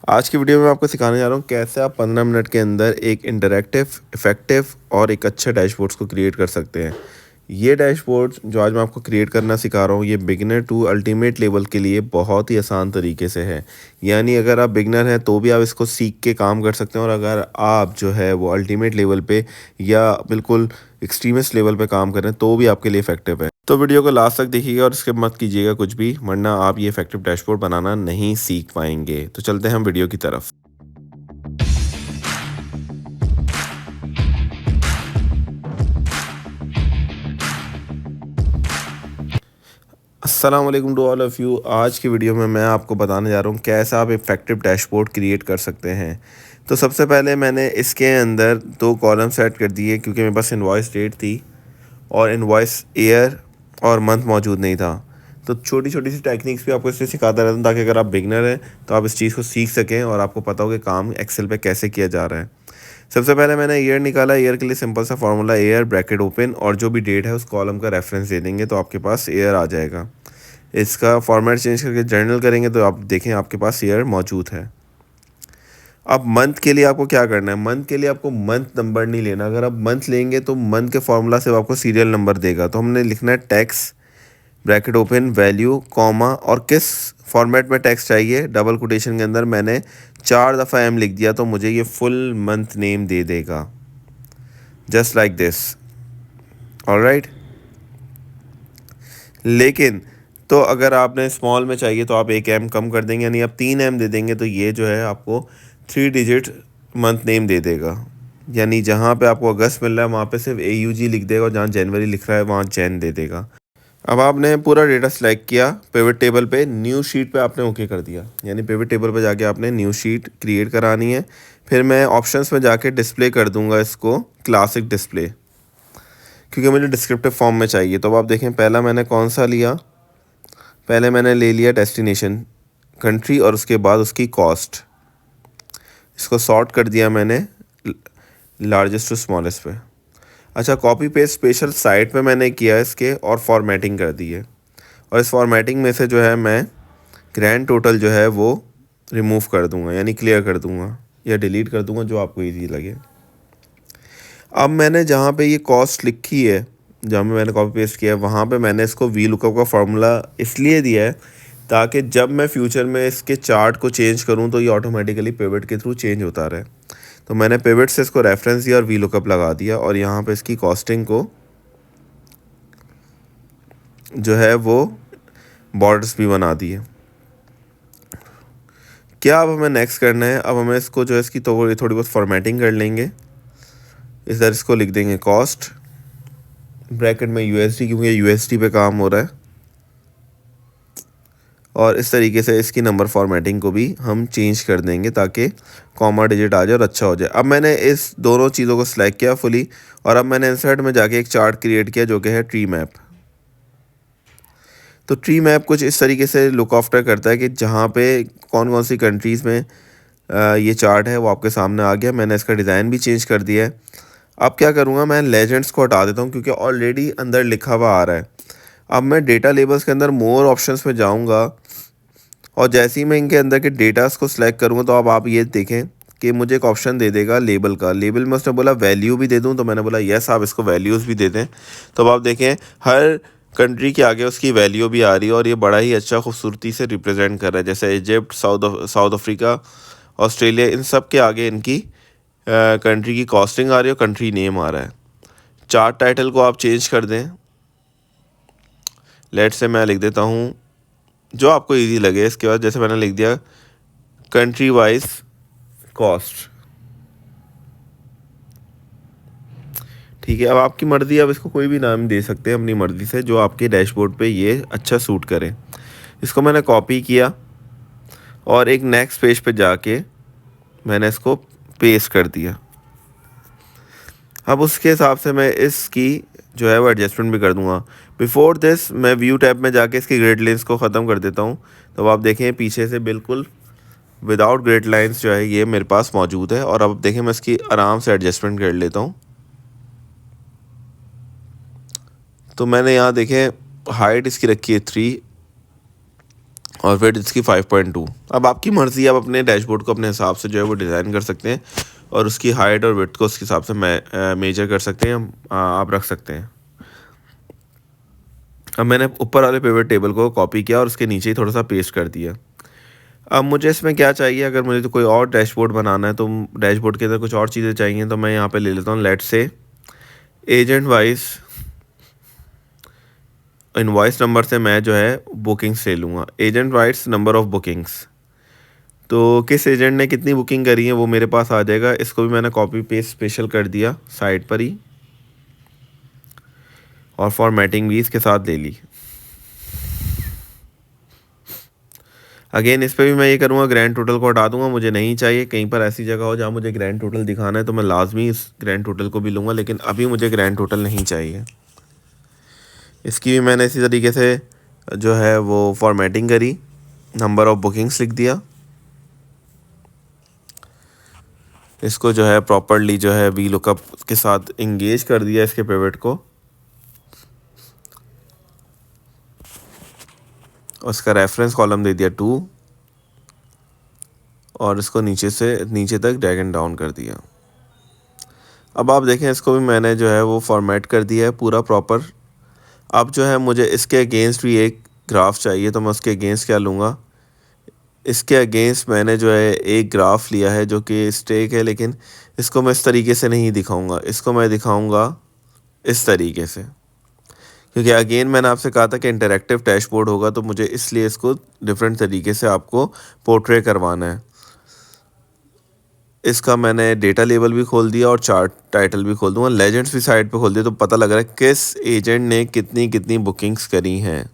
आज की वीडियो में मैं आपको सिखाने जा रहा हूँ कैसे आप 15 मिनट के अंदर एक इंटरैक्टिव, इफ़ेक्टिव और एक अच्छे डैशबोर्ड्स को क्रिएट कर सकते हैं। ये डैशबोर्ड्स जो आज मैं आपको क्रिएट करना सिखा रहा हूँ, ये बिगिनर टू अल्टीमेट लेवल के लिए बहुत ही आसान तरीके से है। यानी अगर आप बिगिनर हैं तो भी आप इसको सीख के काम कर सकते हैं, और अगर आप जो है वो अल्टीमेट लेवल पे या बिल्कुल एक्सट्रीमिस्ट लेवल पे काम कर रहे हैं तो भी आपके लिए इफ़ेक्टिव है। तो वीडियो को लास्ट तक देखिएगा और स्किप मत कीजिएगा कुछ भी, वरना आप ये इफेक्टिव डैशबोर्ड बनाना नहीं सीख पाएंगे। तो चलते हैं हम वीडियो की तरफ। अस्सलाम वालेकुम टू ऑल ऑफ़ यू। आज की वीडियो में मैं आपको बताने जा रहा हूँ कैसे आप इफ़ेक्टिव डैशबोर्ड क्रिएट कर सकते हैं। तो सबसे पहले मैंने इसके अंदर 2 कॉलम सेट कर दिए, क्योंकि मेरे पास इनवॉइस डेट थी और इनवॉइस ईयर और मंथ मौजूद नहीं था। तो छोटी छोटी सी टेक्निक्स भी आपको इससे सिखाता रहता हूँ, ताकि अगर आप बिगनर हैं तो आप इस चीज़ को सीख सकें और आपको पता हो कि काम एक्सेल पे कैसे किया जा रहा है। सबसे पहले मैंने ईयर निकाला। ईयर के लिए सिंपल सा फार्मूला, ईयर ब्रैकेट ओपन और जो भी डेट है उस कॉलम का रेफरेंस दे देंगे तो आपके पास ईयर आ जाएगा। इसका फॉर्मेट चेंज करके जर्नल करेंगे तो आप देखें आपके पास ईयर मौजूद है। अब मंथ के लिए आपको क्या करना है, मंथ के लिए आपको मंथ नंबर नहीं लेना। अगर आप मंथ लेंगे तो मंथ के फार्मूला से वो आपको सीरियल नंबर देगा। तो हमने लिखना है tax bracket open value comma, और किस फॉर्मेट में टेक्स्ट चाहिए, डबल कोटेशन के अंदर मैंने 4 दफ़ा एम लिख दिया तो मुझे ये फुल मंथ नेम दे देगा, जस्ट लाइक दिस। ऑलराइट। लेकिन तो अगर आपने स्मॉल में चाहिए तो आप 1 एम कम कर देंगे, यानी आप 3 एम दे देंगे तो ये जो है आपको 3 डिजिट मंथ नेम दे देगा। यानी जहाँ पे आपको अगस्त मिल रहा है वहाँ पे सिर्फ AUG लिख देगा, और जहाँ जनवरी लिख रहा है वहाँ जैन दे देगा। अब आपने पूरा डेटा सेलेक्ट किया, पिवट टेबल पे न्यू शीट पे आपने ओके कर दिया, यानी पिवट टेबल पे जाके आपने न्यू शीट क्रिएट करानी है। फिर मैं ऑप्शंस में जाके डिस्प्ले कर दूंगा इसको क्लासिक डिस्प्ले, क्योंकि मुझे डिस्क्रिप्टिव फॉर्म में चाहिए। तो अब आप देखें पहला मैंने कौन सा लिया, पहले मैंने ले लिया डेस्टिनेशन कंट्री और उसके बाद उसकी कॉस्ट। इसको सॉर्ट कर दिया मैंने लार्जेस्ट टू स्मॉलेस्ट पे। अच्छा, कॉपी पेस्ट स्पेशल साइट पे मैंने किया इसके और फॉर्मेटिंग कर दी है। और इस फॉर्मेटिंग में से जो है मैं ग्रैंड टोटल जो है वो रिमूव कर दूंगा, यानी क्लियर कर दूंगा या डिलीट कर दूंगा, जो आपको इजी लगे। अब मैंने जहाँ पे ये कॉस्ट लिखी है, जहाँ पे मैंने कॉपी पेस्ट किया है, वहाँ पे मैंने इसको वी लुकअप का फार्मूला इसलिए दिया है ताकि जब मैं फ्यूचर में इसके चार्ट को चेंज करूँ तो ये ऑटोमेटिकली पिवट के थ्रू चेंज होता रहे। तो मैंने पिवट से इसको रेफरेंस दिया और वी लुकअप लगा दिया, और यहाँ पे इसकी कॉस्टिंग को जो है वो बॉर्डर्स भी बना दिए। क्या अब हमें नेक्स्ट करना है, अब हमें इसको जो है इसकी तो थोड़ी बहुत फॉर्मेटिंग कर लेंगे। इधर इसको लिख देंगे कॉस्ट ब्रैकेट में USD, क्योंकि USD पे काम हो रहा है। और इस तरीके से इसकी नंबर फॉर्मेटिंग को भी हम चेंज कर देंगे ताकि कॉमा डिजिट आ जाए और अच्छा हो जाए। अब मैंने इस दोनों चीज़ों को सिलेक्ट किया फुली, और अब मैंने इंसर्ट में जाके एक चार्ट क्रिएट किया जो कि है ट्री मैप। तो ट्री मैप कुछ इस तरीके से लुक आफ्टर करता है कि जहाँ पे कौन कौन सी कंट्रीज़ में ये चार्ट है वो आपके सामने आ गया। मैंने इसका डिज़ाइन भी चेंज कर दिया है। अब क्या करूँगा, मैं लेजेंड्स को हटा देता हूँ क्योंकि ऑलरेडी अंदर लिखा हुआ आ रहा है। अब मैं डेटा लेबल्स के अंदर मोर ऑप्शंस में जाऊँगा, और जैसे ही मैं इनके अंदर के डेटास को सिलेक्ट करूँगा तो अब आप ये देखें कि मुझे एक ऑप्शन दे देगा लेबल का। लेबल में उसने बोला वैल्यू भी दे दूँ, तो मैंने बोला येस आप इसको वैल्यूज़ भी दे दें। तो अब आप देखें हर कंट्री के आगे उसकी वैल्यू भी आ रही है, और ये बड़ा ही अच्छा खूबसूरती से रिप्रेजेंट कर रहा है। जैसे इजिप्ट, साउथ अफ्रीका, ऑस्ट्रेलिया, इन सब के आगे इनकी कंट्री की कॉस्टिंग आ रही है और कंट्री नेम आ रहा है। चार्ट टाइटल को आप चेंज कर दें। लेट से मैं लिख देता हूँ जो आपको इजी लगे। इसके बाद जैसे मैंने लिख दिया कंट्री वाइज कॉस्ट। ठीक है, अब आपकी मर्ज़ी, अब इसको कोई भी नाम दे सकते हैं अपनी मर्ज़ी से, जो आपके डैशबोर्ड पे ये अच्छा सूट करे। इसको मैंने कॉपी किया और एक नेक्स्ट पेज पे जाके मैंने इसको पेस्ट कर दिया। अब उसके हिसाब से मैं इसकी जो है वो एडजस्टमेंट भी कर दूंगा। बिफोर दिस मैं व्यू टैब में जाके इसकी ग्रिड लाइंस को ख़त्म कर देता हूँ। तो आप देखें पीछे से बिल्कुल विदाउट ग्रिड लाइंस जो है ये मेरे पास मौजूद है। और अब देखें मैं इसकी आराम से एडजस्टमेंट कर लेता हूँ। तो मैंने यहाँ देखें हाइट इसकी रखी है 3, और फिर इसकी 5.2। अब आपकी मर्ज़ी, आप अपने डैशबोर्ड को अपने हिसाब से जो है वो डिज़ाइन कर सकते हैं और उसकी हाइट और विड्थ को उसके हिसाब से मेजर कर सकते हैं, आप रख सकते हैं। अब मैंने ऊपर वाले पिवट टेबल को कॉपी किया और उसके नीचे ही थोड़ा सा पेस्ट कर दिया। अब मुझे इसमें क्या चाहिए, अगर मुझे तो कोई और डैशबोर्ड बनाना है तो डैशबोर्ड के अंदर कुछ और चीज़ें चाहिए, तो मैं यहाँ पे ले लेता हूँ let's say agent wise invoice number से मैं जो है बुकिंग्स ले लूँगा, agent wise number of bookings. तो किस एजेंट ने कितनी बुकिंग करी है वो मेरे पास आ जाएगा। इसको भी मैंने कॉपी पेस्ट स्पेशल कर दिया साइड पर ही और फॉर्मेटिंग भी इसके साथ ले ली। अगेन इस पर भी मैं ये करूँगा, ग्रैंड टोटल को हटा दूंगा, मुझे नहीं चाहिए। कहीं पर ऐसी जगह हो जहाँ मुझे ग्रैंड टोटल दिखाना है तो मैं लाजमी इस ग्रैंड टोटल को भी लूँगा, लेकिन अभी मुझे ग्रैंड टोटल नहीं चाहिए। इसकी भी मैंने इसी तरीके से जो है वो फॉर्मेटिंग करी, नंबर ऑफ़ बुकिंग्स लिख दिया। इसको जो है प्रॉपर्ली जो है वी लुकअप के साथ इंगेज कर दिया इसके पिवट को। उसका रेफरेंस कॉलम दे दिया 2 और इसको नीचे तक ड्रैग एंड डाउन कर दिया। अब आप देखें इसको भी मैंने जो है वो फॉर्मेट कर दिया है पूरा प्रॉपर। अब जो है मुझे इसके अगेंस्ट भी एक ग्राफ चाहिए, तो मैं उसके अगेंस्ट क्या लूँगा, इसके अगेंस्ट मैंने जो है एक ग्राफ लिया है जो कि स्टेक है, लेकिन इसको मैं इस तरीके से नहीं दिखाऊंगा, इसको मैं दिखाऊंगा इस तरीके से, क्योंकि अगेन मैंने आपसे कहा था कि इंटरैक्टिव डैशबोर्ड होगा, तो मुझे इसलिए इसको डिफरेंट तरीके से आपको पोर्ट्रे करवाना है। इसका मैंने डेटा लेबल भी खोल दिया और चार्ट टाइटल भी खोल दूंगा, लेजेंड्स भी साइड पे खोल दिया, तो पता लग रहा है किस एजेंट ने कितनी कितनी बुकिंग्स करी हैं।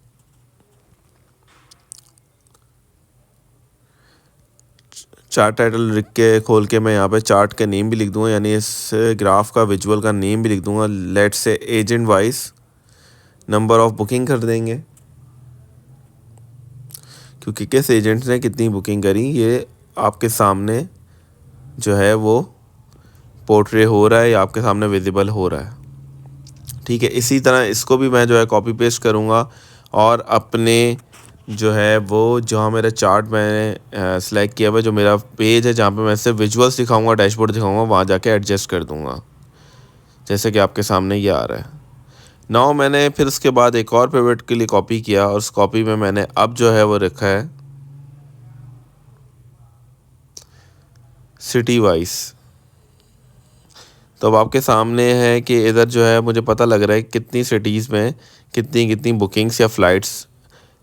चार्ट टाइटल लिख के खोल के मैं यहाँ पे चार्ट का नेम भी लिख दूंगा, यानी इस ग्राफ का विजुअल का नेम भी लिख दूंगा। Let's say agent wise number of booking कर देंगे, क्योंकि किस एजेंट ने कितनी बुकिंग करी ये आपके सामने जो है वो पोर्ट्रे हो रहा है या आपके सामने विजिबल हो रहा है। ठीक है, इसी तरह इसको भी मैं जो है कॉपी पेस्ट करूँगा और अपने जो है वो जहाँ मेरा चार्ट मैंने सेलेक्ट किया हुआ, जो मेरा पेज है जहाँ पे मैं सिर्फ विजुअल्स दिखाऊंगा, डैशबोर्ड दिखाऊंगा, वहाँ जाके एडजस्ट कर दूँगा, जैसे कि आपके सामने ये आ रहा है। नाउ मैंने फिर उसके बाद एक और पिवट के लिए कॉपी किया और उस कॉपी में मैंने अब जो है वो रखा है सिटी वाइज। तो अब आपके सामने है कि इधर जो है मुझे पता लग रहा है कितनी सिटीज़ में कितनी कितनी बुकिंग्स या फ़्लाइट्स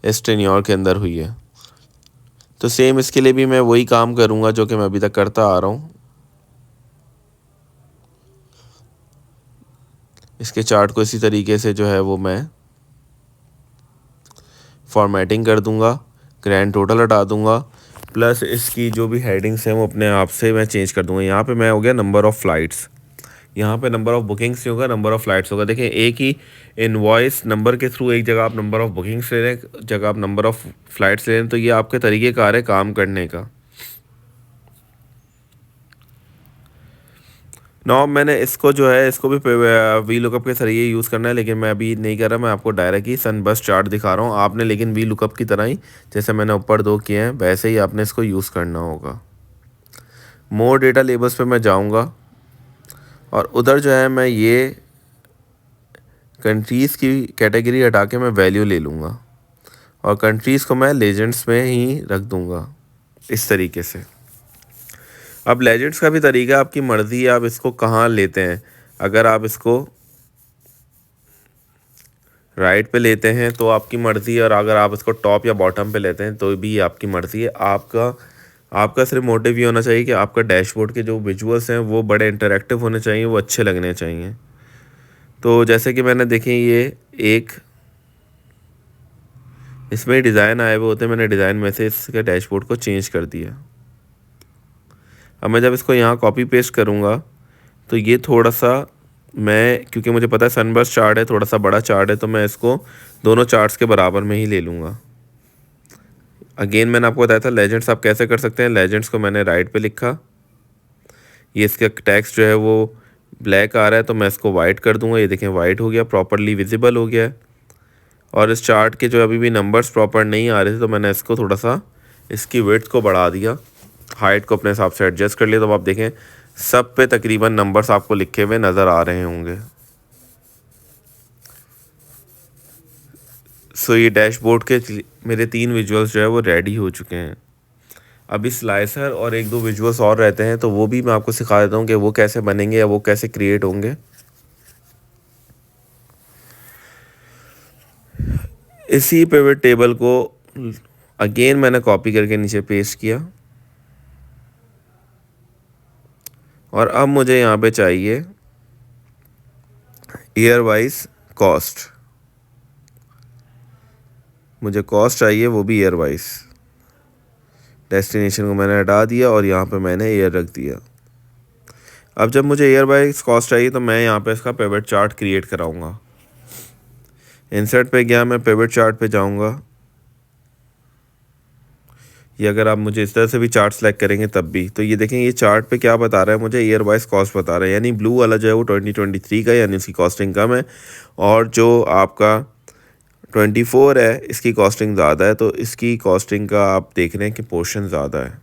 इस टेन्योर के अंदर हुई है। तो सेम इसके लिए भी मैं वही काम करूँगा जो कि मैं अभी तक करता आ रहा हूँ। इसके चार्ट को इसी तरीके से जो है वो मैं फॉर्मेटिंग कर दूँगा, ग्रैंड टोटल हटा दूँगा, प्लस इसकी जो भी हेडिंग्स हैं वो अपने आप से मैं चेंज कर दूँगा। यहाँ पे मैं हो गया नंबर ऑफ़ फ़्लाइट्स, यहाँ पे नंबर ऑफ़ बुकिंग्स नहीं होगा, नंबर ऑफ़ फ़्लाइट्स होगा। देखिए एक ही इनवॉइस नंबर के थ्रू एक जगह आप नंबर ऑफ़ बुकिंग्स ले रहे हैं, एक जगह आप नंबर ऑफ़ फ़्लाइट्स ले रहे हैं, तो ये आपके तरीक़ेकार है काम करने का। नौ मैंने इसको जो है इसको भी वी लुकअप के जरिए यूज़ करना है, लेकिन मैं अभी नहीं कर रहा, मैं आपको डायरेक्ट ही सनबर्स्ट चार्ट दिखा रहा हूँ आपने, लेकिन वी लुकअप की तरह ही जैसे मैंने ऊपर 2 किए हैं वैसे ही आपने इसको यूज़ करना होगा। मोर डेटा लेबल्स पे मैं जाऊँगा और उधर जो है मैं ये कंट्रीज़ की कैटेगरी हटा के मैं वैल्यू ले लूँगा और कंट्रीज़ को मैं लेजेंड्स में ही रख दूँगा इस तरीके से। अब लेजेंड्स का भी तरीका आपकी मर्ज़ी है, आप इसको कहाँ लेते हैं। अगर आप इसको राइट पे लेते हैं तो आपकी मर्ज़ी है, और अगर आप इसको टॉप या बॉटम पे लेते हैं तो भी आपकी मर्ज़ी है। आपका सिर्फ मोटिव ये होना चाहिए कि आपका डैशबोर्ड के जो विजुअल्स हैं वो बड़े इंटरैक्टिव होने चाहिए, वो अच्छे लगने चाहिए। तो जैसे कि मैंने देखें ये एक इसमें डिज़ाइन आए हुए होते हैं, मैंने डिज़ाइन में से इसके डैशबोर्ड को चेंज कर दिया। अब मैं जब इसको यहाँ कॉपी पेस्ट करूँगा तो ये थोड़ा सा मैं, क्योंकि मुझे पता है सनबर्स्ट चार्ट है, थोड़ा सा बड़ा चार्ट है, तो मैं इसको दोनों चार्ट्स के बराबर में ही ले लूँगा। अगेन मैंने आपको बताया था लेजेंड्स आप कैसे कर सकते हैं। लेजेंड्स को मैंने राइट पे लिखा, ये इसका टेक्स्ट जो है वो ब्लैक आ रहा है तो मैं इसको वाइट कर दूँगा, ये देखें वाइट हो गया, प्रॉपरली विजिबल हो गया है। और इस चार्ट के जो अभी भी नंबर्स प्रॉपर नहीं आ रहे थे तो मैंने इसको थोड़ा सा इसकी विड्थ को बढ़ा दिया, हाइट को अपने हिसाब से एडजस्ट कर लिया। तो आप देखें सब पे तकरीबन नंबर्स आपको लिखे हुए नज़र आ रहे होंगे। सो ये डैशबोर्ड के मेरे 3 विजुअल्स जो है वो रेडी हो चुके हैं। अभी स्लाइसर और 1-2 विजुअल्स और रहते हैं, तो वो भी मैं आपको सिखा देता हूँ कि वो कैसे बनेंगे या वो कैसे क्रिएट होंगे। इसी पिवट टेबल को अगेन मैंने कॉपी करके नीचे पेस्ट किया और अब मुझे यहाँ पे चाहिए ईयर वाइज कॉस्ट। मुझे कॉस्ट चाहिए, वो भी ईयर वाइज। डेस्टिनेशन को मैंने हटा दिया और यहाँ पे मैंने ईयर रख दिया। अब जब मुझे ईयर वाइज कॉस्ट चाहिए तो मैं यहाँ पे इसका पिवट चार्ट क्रिएट कराऊंगा। इंसर्ट पे गया, मैं पिवट चार्ट पे जाऊंगा। ये अगर आप मुझे इस तरह से भी चार्ट सेलेक्ट करेंगे तब भी, तो ये देखें ये चार्ट पे क्या बता रहा है मुझे, ईयर वाइज कॉस्ट बता रहा है। यानी ब्लू वाला जो है वो 2023 का, यानी इसकी कॉस्टिंग कम है, और जो आपका 24 है इसकी कॉस्टिंग ज़्यादा है। तो इसकी कॉस्टिंग का आप देख रहे हैं कि पोर्शन ज़्यादा है।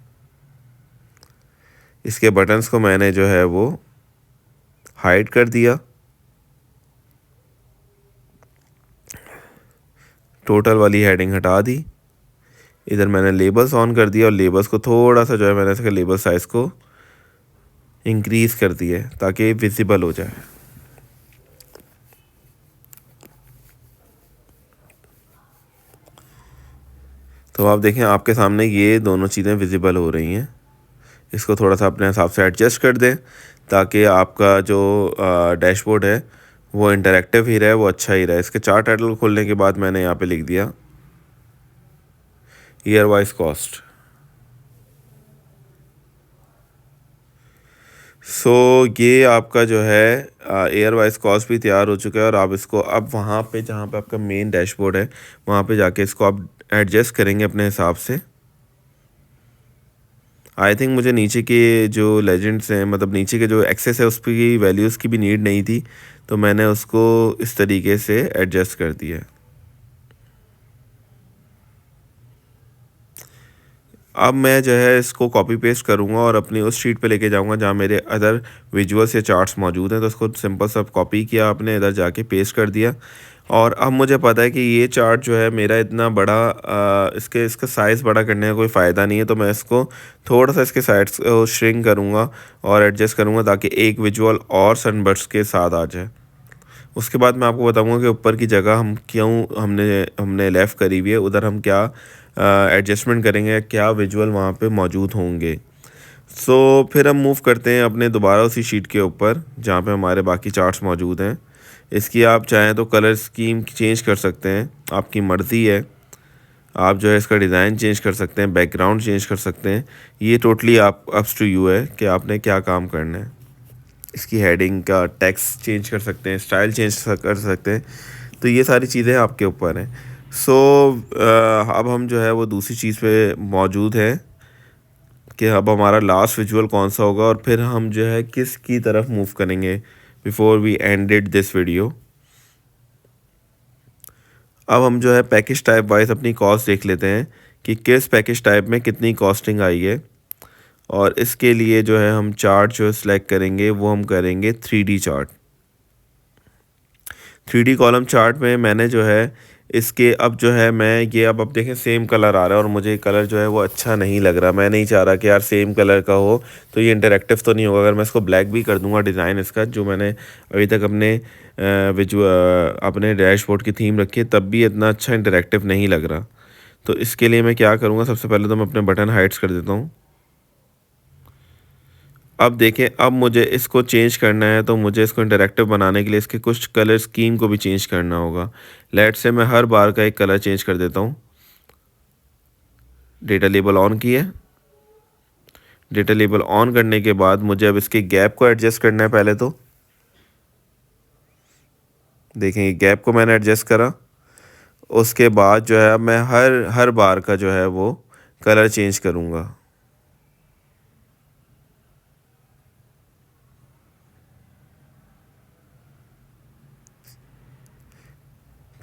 इसके बटन्स को मैंने जो है वो हाइड कर दिया, टोटल वाली हेडिंग हटा दी। इधर मैंने लेबल्स ऑन कर दिया और लेबल्स को थोड़ा सा जो है मैंने इसका लेबल साइज़ को इंक्रीज़ कर दिया है ताकि विजिबल हो जाए। तो आप देखें आपके सामने ये दोनों चीज़ें विजिबल हो रही हैं। इसको थोड़ा सा अपने हिसाब से एडजस्ट कर दें ताकि आपका जो डैशबोर्ड है वो इंटरैक्टिव ही रहे, वो अच्छा ही रहे। इसके चार्ट टाइटल खोलने के बाद मैंने यहाँ पे लिख दिया ईयर वाइज कॉस्ट। सो ये आपका जो है ईयर वाइज कॉस्ट भी तैयार हो चुका है। और आप इसको अब वहाँ पे जहाँ पे आपका मेन डैशबोर्ड है वहाँ पे जाके इसको आप एडजस्ट करेंगे अपने हिसाब से। आई थिंक मुझे नीचे के जो लेजेंड्स हैं, मतलब नीचे के जो एक्सेस है उसकी वैल्यूज़ की भी नीड नहीं थी, तो मैंने उसको इस तरीके से एडजस्ट कर दिया। अब मैं जो है इसको कॉपी पेस्ट करूँगा और अपनी उस शीट पे लेके जाऊँगा जहाँ मेरे अदर विजुअल्स या चार्ट्स मौजूद हैं। तो उसको सिंपल सा कॉपी किया आपने, इधर जाके पेस्ट कर दिया। और अब मुझे पता है कि ये चार्ट जो है मेरा इतना बड़ा इसका साइज़ बड़ा करने का कोई फ़ायदा नहीं है, तो मैं इसको थोड़ा सा इसके साइड्स श्रिंक करूँगा और एडजस्ट करूँगा ताकि एक विजुअल और सनबर्ड्स के साथ आ जाए। उसके बाद मैं आपको बताऊंगा कि ऊपर की जगह हम क्यों हमने हमने लेफ़्ट करी हुई है, उधर हम क्या एडजस्टमेंट करेंगे, क्या विजुअल वहाँ पे मौजूद होंगे। सो फिर हम मूव करते हैं अपने दोबारा उसी शीट के ऊपर जहाँ पे हमारे बाकी चार्ट्स मौजूद हैं। इसकी आप चाहें तो कलर स्कीम चेंज कर सकते हैं, आपकी मर्ज़ी है। आप जो है इसका डिज़ाइन चेंज कर सकते हैं, बैकग्राउंड चेंज कर सकते हैं। ये टोटली आप अप्स टू यू है कि आपने क्या काम करना है। इसकी हेडिंग का टेक्स्ट चेंज कर सकते हैं, स्टाइल चेंज कर सकते हैं। तो ये सारी चीज़ें आपके ऊपर हैं। सो अब हम जो है वो दूसरी चीज़ पे मौजूद है कि अब हमारा लास्ट विजुअल कौन सा होगा और फिर हम जो है किस की तरफ मूव करेंगे before we ended this video. अब हम जो है पैकेज टाइप वाइज अपनी कॉस्ट देख लेते हैं कि किस पैकेज टाइप में कितनी कॉस्टिंग आई है। और इसके लिए जो है हम चार्ट जो सिलेक्ट करेंगे वो हम करेंगे 3D chart. 3D column chart में मैंने जो है इसके अब जो है मैं ये अब देखें सेम कलर आ रहा है और मुझे कलर जो है वो अच्छा नहीं लग रहा। मैं नहीं चाह रहा कि यार सेम कलर का हो तो ये इंटरेक्टिव तो नहीं होगा। अगर मैं इसको ब्लैक भी कर दूंगा डिज़ाइन इसका, जो मैंने अभी तक अपने अपने डैशबोर्ड की थीम रखी है, तब भी इतना अच्छा इंटरेक्टिव नहीं लग रहा। तो इसके लिए मैं क्या करूँगा, सबसे पहले तो मैं अपने बटन हाइड्स कर देता हूँ। अब देखें अब मुझे इसको चेंज करना है, तो मुझे इसको इंटरैक्टिव बनाने के लिए इसके कुछ कलर स्कीम को भी चेंज करना होगा। लेट से मैं हर बार का एक कलर चेंज कर देता हूँ। डेटा लेबल ऑन किया। डेटा लेबल ऑन करने के बाद मुझे अब इसके गैप को एडजस्ट करना है। पहले तो देखें गैप को मैंने एडजस्ट करा। उसके बाद जो है अब मैं हर हर बार का जो है वो कलर चेंज करूँगा।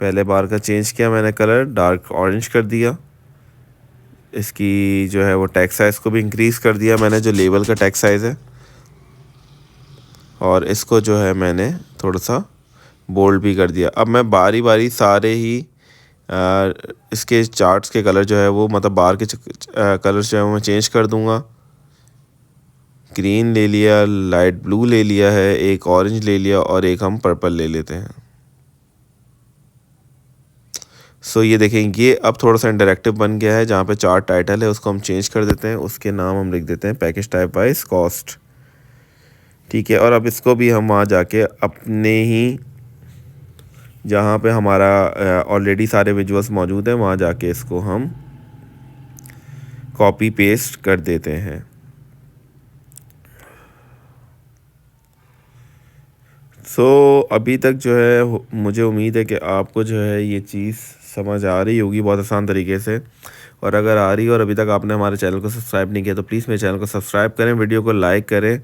पहले बार का चेंज किया मैंने, कलर डार्क ऑरेंज कर दिया। इसकी जो है वो टेक्स्ट साइज़ को भी इंक्रीज़ कर दिया मैंने, जो लेबल का टेक्स्ट साइज़ है। और इसको जो है मैंने थोड़ा सा बोल्ड भी कर दिया। अब मैं बारी बारी सारे ही इसके चार्ट्स के कलर जो है वो, मतलब बार के कलर जो है वो मैं चेंज कर दूंगा। ग्रीन ले लिया, लाइट ब्लू ले लिया है, एक ऑरेंज ले लिया और एक हम पर्पल ले लेते हैं। सो ये देखें, ये अब थोड़ा सा इंटरेक्टिव बन गया है। जहाँ पे चार्ट टाइटल है उसको हम चेंज कर देते हैं, उसके नाम हम लिख देते हैं पैकेज टाइप वाइज कॉस्ट। ठीक है, और अब इसको भी हम वहाँ जाके अपने ही, जहाँ पे हमारा ऑलरेडी सारे विजुअल्स मौजूद हैं, वहाँ जाके इसको हम कॉपी पेस्ट कर देते हैं। अभी तक जो है मुझे उम्मीद है कि आपको जो है ये चीज़ समझ आ रही होगी बहुत आसान तरीके से। और अगर आ रही है और अभी तक आपने हमारे चैनल को सब्सक्राइब नहीं किया तो प्लीज़ मेरे चैनल को सब्सक्राइब करें, वीडियो को लाइक करें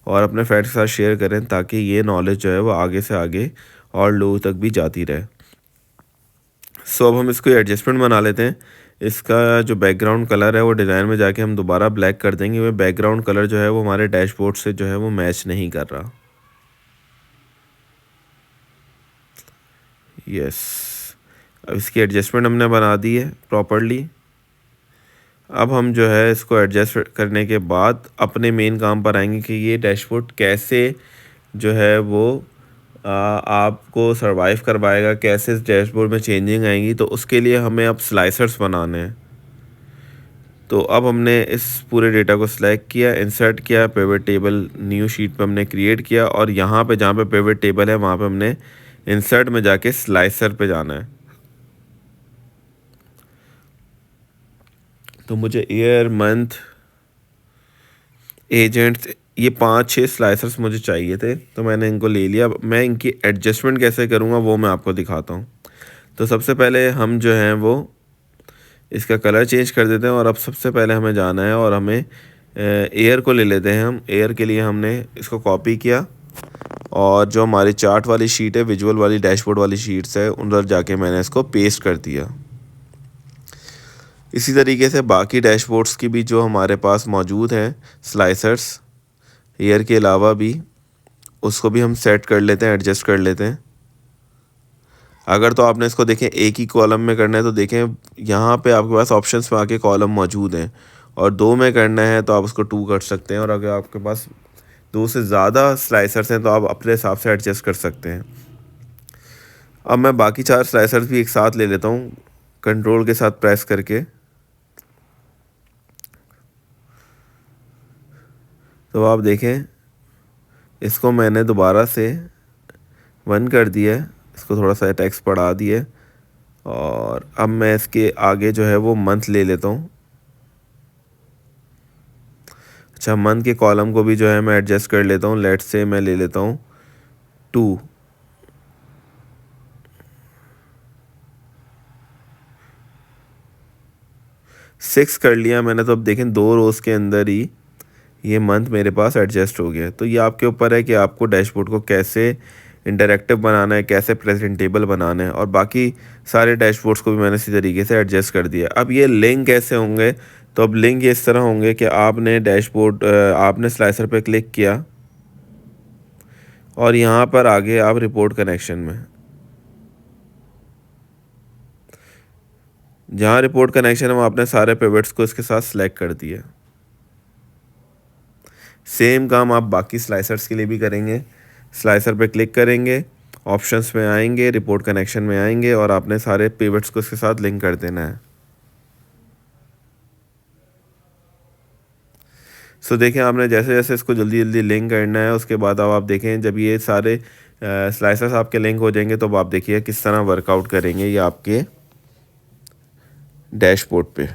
और अपने फ्रेंड्स के साथ शेयर करें, ताकि ये नॉलेज जो है वो आगे से आगे और लोगों तक भी जाती रहे। अब हम इसको एडजस्टमेंट बना लेते हैं। इसका जो बैकग्राउंड कलर है वो डिज़ाइन में जाके हम दोबारा ब्लैक कर देंगे। वो बैकग्राउंड कलर जो है वो हमारे डैशबोर्ड से जो है वो मैच नहीं कर रहा। यस, अब इसकी एडजस्टमेंट हमने बना दी है प्रॉपरली। अब हम जो है इसको एडजस्ट करने के बाद अपने मेन काम पर आएंगे कि ये डैशबोर्ड कैसे जो है वो आपको सरवाइव करवाएगा, कैसे इस डैशबोर्ड में चेंजिंग आएंगी। तो उसके लिए हमें अब स्लाइसर्स बनाने हैं। तो अब हमने इस पूरे डेटा को सिलेक्ट किया, इंसर्ट किया, पिवट टेबल न्यू शीट पे हमने क्रिएट किया और यहाँ पे जहाँ पे पिवट टेबल है वहाँ पे हमने इंसर्ट में जाके स्लाइसर पे जाना है। तो मुझे ईयर, मंथ, एजेंट, ये 5-6 स्लाइसर्स मुझे चाहिए थे, तो मैंने इनको ले लिया। मैं इनकी एडजस्टमेंट कैसे करूँगा वो मैं आपको दिखाता हूँ। तो सबसे पहले हम जो हैं वो इसका कलर चेंज कर देते हैं। और अब सबसे पहले हमें जाना है और हमें एयर को ले लेते हैं। हम एयर के लिए हमने इसको कॉपी किया और जो हमारी चार्ट वाली शीट है, विजुअल वाली डैशबोर्ड वाली शीट्स है, उन पर जाके मैंने इसको पेस्ट कर दिया। इसी तरीके से बाकी डैशबोर्ड्स की भी जो हमारे पास मौजूद हैं स्लाइसर्स एयर के अलावा भी, उसको भी हम सेट कर लेते हैं, एडजस्ट कर लेते हैं। अगर तो आपने इसको देखें एक ही कॉलम में करना है तो देखें यहाँ पे आपके पास ऑप्शंस में आके कॉलम मौजूद हैं, और 2 में करना है तो आप उसको 2 कर सकते हैं। और अगर आपके पास 2 से ज़्यादा स्लाइसर्स हैं तो आप अपने हिसाब से एडजस्ट कर सकते हैं। अब मैं बाकी 4 स्लाइसर्स भी एक साथ ले लेता हूँ, कंट्रोल के साथ प्रेस करके। तो आप देखें इसको मैंने दोबारा से 1 कर दिया है, इसको थोड़ा सा टेक्स्ट बढ़ा दिया है। और अब मैं इसके आगे जो है वो मंथ ले लेता हूँ। अच्छा, मंथ के कॉलम को भी जो है मैं एडजस्ट कर लेता हूँ। लेट्स से मैं ले लेता हूँ 2। सिक्स कर लिया मैंने। तो अब देखें 2 रोज़ के अंदर ही ये मंथ मेरे पास एडजस्ट हो गया। तो ये आपके ऊपर है कि आपको डैशबोर्ड को कैसे इंटरेक्टिव बनाना है, कैसे प्रेजेंटेबल बनाना है। और बाकी सारे डैशबोर्ड्स को भी मैंने इसी तरीके से एडजस्ट कर दिया। अब ये लिंक कैसे होंगे, तो अब लिंक ये इस तरह होंगे कि आपने डैशबोर्ड आपने स्लाइसर पे क्लिक किया और यहाँ पर आगे आप रिपोर्ट कनेक्शन में, जहाँ रिपोर्ट कनेक्शन है वहाँ आपने सारे पिवट्स को इसके साथ सिलेक्ट कर दिया। सेम काम आप बाकी स्लाइसर्स के लिए भी करेंगे। स्लाइसर पे क्लिक करेंगे, ऑप्शंस में आएंगे, रिपोर्ट कनेक्शन में आएंगे और आपने सारे पिवट्स को इसके साथ लिंक कर देना है। देखें आपने जैसे जैसे इसको जल्दी जल्दी लिंक करना है, उसके बाद अब आप देखें जब ये सारे स्लाइसर्स आपके लिंक हो जाएंगे तो अब आप देखिए किस तरह वर्कआउट करेंगे ये आपके डैशबोर्ड पे।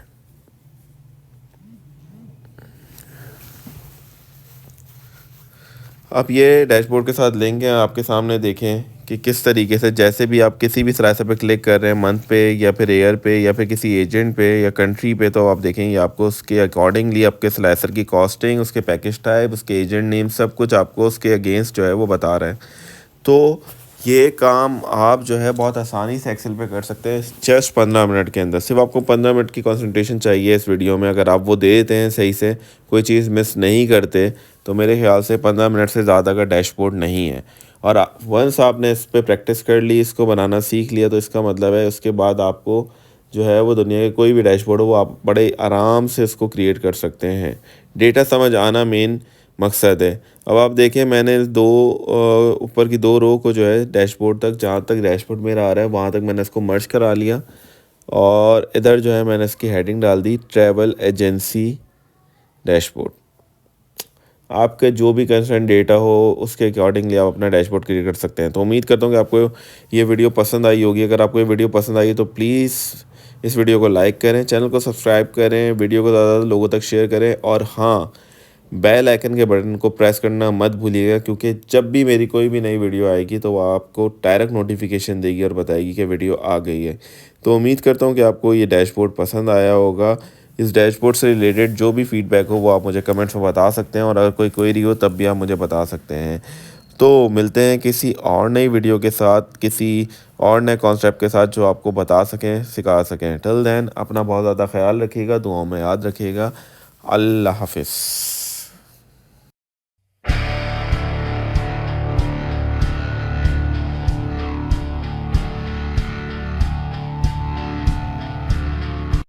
आप ये डैशबोर्ड के साथ लिंक है आपके सामने, देखें कि किस तरीके से जैसे भी आप किसी भी स्लाइसर पे क्लिक कर रहे हैं, मंथ पे या फिर ईयर पे या फिर किसी एजेंट पे या कंट्री पे, तो आप देखें ये आपको उसके अकॉर्डिंगली आपके स्लाइसर की कॉस्टिंग, उसके पैकेज टाइप, उसके एजेंट नेम, सब कुछ आपको उसके अगेंस्ट जो है वो बता रहा है। तो ये काम आप जो है बहुत आसानी से एक्सेल पे कर सकते हैं जस्ट 15 मिनट के अंदर। सिर्फ आपको 15 मिनट की कंसंट्रेशन चाहिए इस वीडियो में। अगर आप वो दे देते हैं सही से, कोई चीज़ मिस नहीं करते, तो मेरे ख्याल से 15 मिनट से ज़्यादा का डैशबोर्ड नहीं है। और वंस आपने इस पे प्रैक्टिस कर ली, इसको बनाना सीख लिया, तो इसका मतलब है उसके बाद आपको जो है वो दुनिया के कोई भी डैशबोर्ड हो वो आप बड़े आराम से उसको क्रिएट कर सकते हैं। डेटा समझ आना मेन मकसद है। अब आप देखें, मैंने ऊपर की 2 रो को जो है डैशबोर्ड तक, जहाँ तक डैशबोर्ड मेरा आ रहा है वहाँ तक मैंने इसको मर्ज करा लिया। और इधर जो है मैंने इसकी हेडिंग डाल दी ट्रैवल एजेंसी डैशबोर्ड। आपके जो भी कंसर्न डेटा हो उसके अकॉर्डिंगली आप अपना डैशबोर्ड क्रिएट कर सकते हैं। तो उम्मीद करता हूँ कि आपको ये वीडियो पसंद आई होगी। अगर आपको ये वीडियो पसंद आई तो प्लीज़ इस वीडियो को लाइक करें, चैनल को सब्सक्राइब करें, वीडियो को ज़्यादा लोगों तक शेयर करें, और हाँ, बेल आइकन के बटन को प्रेस करना मत भूलिएगा, क्योंकि जब भी मेरी कोई भी नई वीडियो आएगी तो वो आपको डायरेक्ट नोटिफिकेशन देगी और बताएगी कि वीडियो आ गई है। तो उम्मीद करता हूँ कि आपको ये डैशबोर्ड पसंद आया होगा। इस डैशबोर्ड से रिलेटेड जो भी फीडबैक हो वो आप मुझे कमेंट्स में बता सकते हैं, और अगर कोई क्वेरी हो तब भी आप मुझे बता सकते हैं। तो मिलते हैं किसी और नई वीडियो के साथ, किसी और नए कॉन्सेप्ट के साथ जो आपको बता सकें, सिखा सकें। टिल देन अपना बहुत ज़्यादा ख्याल रखिएगा, दुआओं में याद रखिएगा। अल्लाह हाफ़िज़।